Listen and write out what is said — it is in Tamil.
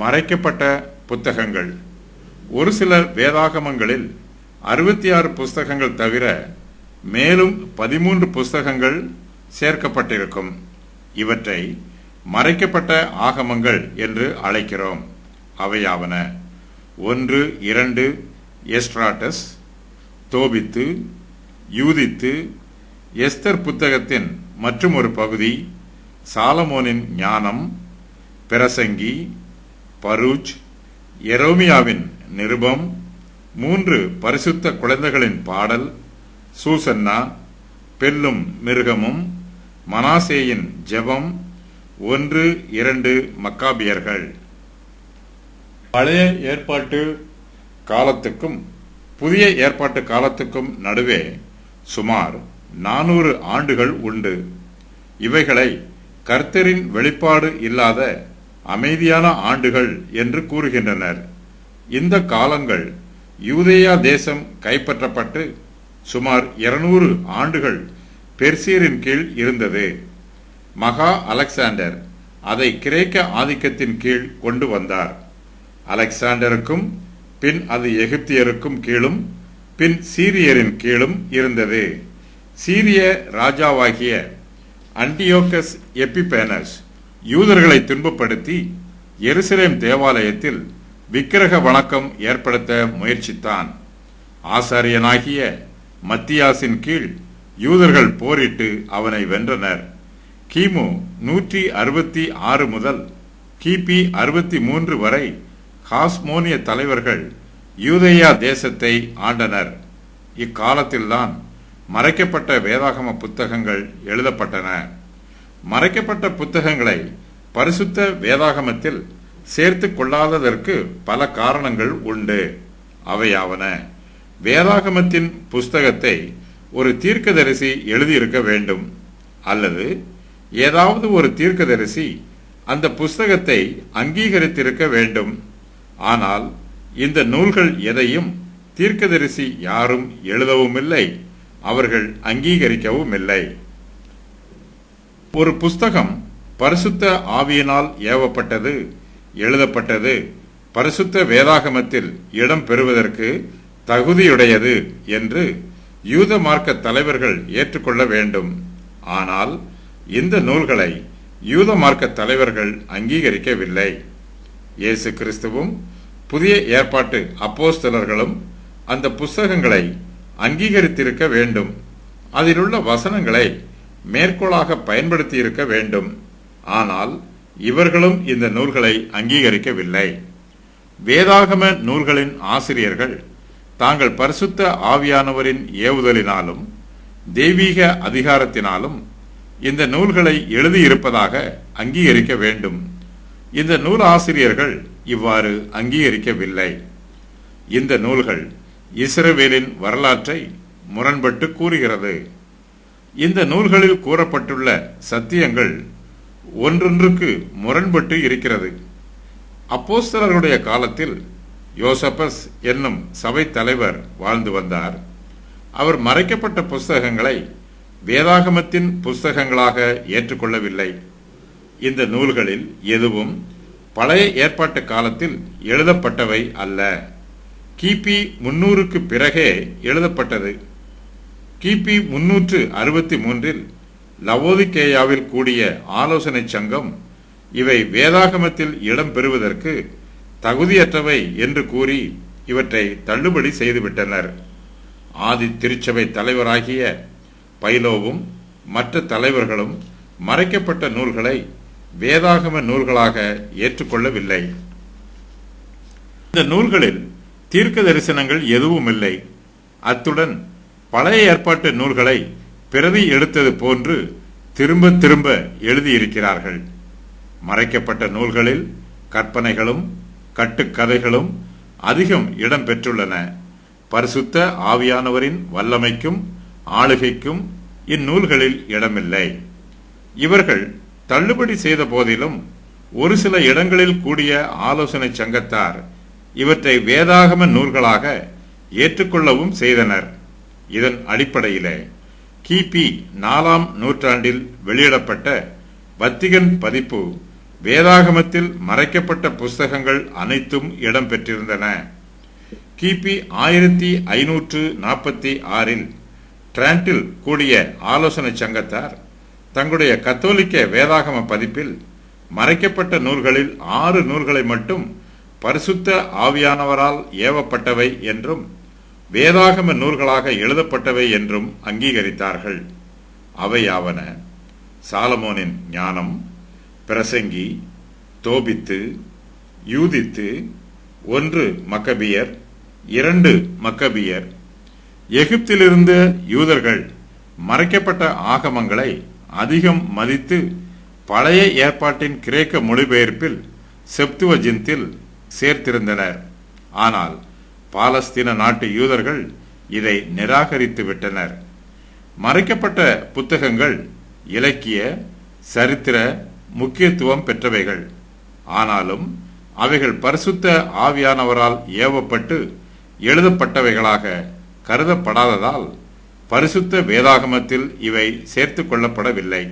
மறைக்கப்பட்ட புத்தகங்கள். ஒரு சில வேதாகமங்களில் 66 புஸ்தகங்கள் தவிர மேலும் 13 புஸ்தகங்கள் சேர்க்கப்பட்டிருக்கும். இவற்றை மறைக்கப்பட்ட ஆகமங்கள் என்று அழைக்கிறோம். அவையாவன: 1, 2 எஸ்ட்ராட்டஸ், தோபித்து, யூதித்து, எஸ்தர் புத்தகத்தின் மற்றும் ஒரு பகுதி, சாலமோனின் ஞானம், பிரசங்கி, பரூச், எரோமியாவின் நிருபம், 3 பரிசுத்த குழந்தைகளின் பாடல், சூசன்னா, பெல்லும் மிருகமும், மனாசேயின் ஜெபம், 1, 2 மக்காபியர்கள். பழைய ஏற்பாட்டு காலத்துக்கும் புதிய ஏற்பாட்டு காலத்துக்கும் நடுவே சுமார் 400 ஆண்டுகள் உண்டு. இவைகளை கர்த்தரின் வெளிப்பாடு இல்லாத அமைதியான ஆண்டுகள் என்று கூறுகின்றனர். இந்த காலங்கள் யூதேயா தேசம் கைப்பற்றப்பட்டு சுமார் 200 ஆண்டுகள் பெர்சியரின் கீழ் இருந்தது. மகா அலெக்சாண்டர் அதை கிரேக்க ஆதிக்கத்தின் கீழ் கொண்டு வந்தார். அலெக்சாண்டருக்கும் பின் அது எகிப்தியருக்கும் கீழும் பின் சீரியரின் கீழும் இருந்தது. சீரிய ராஜாவாகிய அன்டியோகஸ் எபிபேனஸ் யூதர்களை துன்பப்படுத்தி எருசலேம் தேவாலயத்தில் விக்கிரக வணக்கம் ஏற்படுத்த முயற்சித்தான். ஆசாரியனாகிய மத்தியாசின் கீழ் யூதர்கள் போரிட்டு அவனை வென்றனர். கிமு 166 முதல் கிபி 63 வரை ஹாஸ்மோனிய தலைவர்கள் யூதேயா தேசத்தை ஆண்டனர். இக்காலத்தில்தான் மறைக்கப்பட்ட வேதாகம புத்தகங்கள் எழுதப்பட்டன. மறைக்கப்பட்ட புத்தகங்களை பரிசுத்த வேதாகமத்தில் சேர்த்து கொள்ளாததற்கு பல காரணங்கள் உண்டு. அவையாவன: வேதாகமத்தின் புஸ்தகத்தை ஒரு தீர்க்கதரிசி எழுதியிருக்க வேண்டும், அல்லது ஏதாவது ஒரு தீர்க்கதரிசி அந்த புஸ்தகத்தை அங்கீகரித்திருக்க வேண்டும். ஆனால் இந்த நூல்கள் எதையும் தீர்க்கதரிசி யாரும் எழுதவும் இல்லை, அவர்கள் அங்கீகரிக்கவும் இல்லை. ஒரு புஸ்தகம் பரிசுத்த ஆவியினால் ஏவப்பட்டது, எழுதப்பட்டது, பரிசுத்த வேதாகமத்தில் இடம் பெறுவதற்கு தகுதியுடையது என்று யூத மார்க்க தலைவர்கள் ஏற்றுக்கொள்ள வேண்டும். ஆனால் இந்த நூல்களை யூத மார்க்க தலைவர்கள் அங்கீகரிக்கவில்லை. இயேசு கிறிஸ்துவும் புதிய ஏற்பாட்டு அப்போஸ்தலர்களும் அந்த புஸ்தகங்களை அங்கீகரித்திருக்க வேண்டும். அதிலுள்ள வசனங்களை மேற்கோளாக பயன்படுத்தியிருக்க வேண்டும். ஆனால் இவர்களும் இந்த நூல்களை அங்கீகரிக்கவில்லை. வேதாகம நூல்களின் ஆசிரியர்கள் தாங்கள் பரிசுத்த ஆவியானவரின் ஏவுதலினாலும் தெய்வீக அதிகாரத்தினாலும் இந்த நூல்களை எழுதியிருப்பதாக அங்கீகரிக்க வேண்டும். இந்த நூல் ஆசிரியர்கள் இவ்வாறு அங்கீகரிக்கவில்லை. இந்த நூல்கள் இஸ்ரவேலின் வரலாற்றை முரண்பட்டு கூறுகிறது. இந்த நூல்களில் கூறப்பட்டுள்ள சத்தியங்கள் ஒன்றொன்றுக்கு முரண்பட்டு இருக்கிறது. அப்போஸ்தலர்களுடைய காலத்தில் யோசபஸ் என்னும் சபை தலைவர் வாழ்ந்து வந்தார். அவர் மறைக்கப்பட்ட புஸ்தகங்களை வேதாகமத்தின் புஸ்தகங்களாக ஏற்றுக்கொள்ளவில்லை. இந்த நூல்களில் எதுவும் பழைய ஏற்பாட்டு காலத்தில் எழுதப்பட்டவை அல்ல. கிபி 300க்கு பிறகே எழுதப்பட்டது. கிபி 363 லவோதிகேயாவில் கூடிய ஆலோசனை சங்கம் இவை வேதாகமத்தில் இடம் பெறுவதற்கு தகுதியற்றவை என்று கூறி இவற்றை தள்ளுபடி செய்துவிட்டனர். ஆதி திருச்சபை தலைவராகிய பைலோவும் மற்ற தலைவர்களும் மறைக்கப்பட்ட நூல்களை வேதாகம நூல்களாக ஏற்றுக்கொள்ளவில்லை. இந்த நூல்களில் தீர்க்க தரிசனங்கள் எதுவும் இல்லை. அத்துடன் பழைய ஏற்பாட்டு நூல்களை பிரதி எடுத்தது போன்று திரும்ப திரும்ப எழுதியிருக்கிறார்கள். மறைக்கப்பட்ட நூல்களில் கற்பனைகளும் கட்டுக்கதைகளும் அதிகம் இடம் பெற்றுள்ளன. பரிசுத்த ஆவியானவரின் வல்லமைக்கும் ஆளுகைக்கும் இந்நூல்களில் இடமில்லை. இவர்கள் தள்ளுபடி செய்த போதிலும் ஒரு சில இடங்களில் கூடிய ஆலோசனை சங்கத்தார் இவற்றை வேதாகம நூல்களாக ஏற்றுக்கொள்ளவும் செய்தனர். இதன் அடிப்படையிலே கிபி 4ஆம் நூற்றாண்டில் வெளியிடப்பட்ட வத்திகன் பதிப்பு வேதாகமத்தில் மறைக்கப்பட்ட புஸ்தகங்கள் அனைத்தும் இடம்பெற்றிருந்தன. கிபி 1546 டிராண்டில் கூடிய ஆலோசனை சங்கத்தார் தங்களுடைய கத்தோலிக்க வேதாகம பதிப்பில் மறைக்கப்பட்ட நூல்களில் 6 நூல்களை மட்டும் பரிசுத்த ஆவியானவரால் ஏவப்பட்டவை என்றும் வேதாகம நூல்களாக எழுதப்பட்டவை என்றும் அங்கீகரித்தார்கள். அவையாவன: சாலமோனின் ஞானம், பிரசங்கி, தோபித்து, யூதித்து, 1 மக்கபியர், 2 மக்கபியர். எகிப்திலிருந்து யூதர்கள் மறைக்கப்பட்ட ஆகமங்களை அதிகம் மதித்து பழைய ஏற்பாட்டின் கிரேக்க மொழிபெயர்ப்பில் செப்துவஜின்தில் சேர்த்திருந்தனர். ஆனால் பாலஸ்தீன நாட்டு யூதர்கள் இதை நிராகரித்து விட்டனர். மறைக்கப்பட்ட புத்தகங்கள் இலக்கிய, சரித்திர முக்கியத்துவம் பெற்றவைகள். ஆனாலும் அவைகள் பரிசுத்த ஆவியானவரால் ஏவப்பட்டு எழுதப்பட்டவைகளாக கருதப்படாததால் பரிசுத்த வேதாகமத்தில் இவை சேர்த்து கொள்ளப்படவில்லை.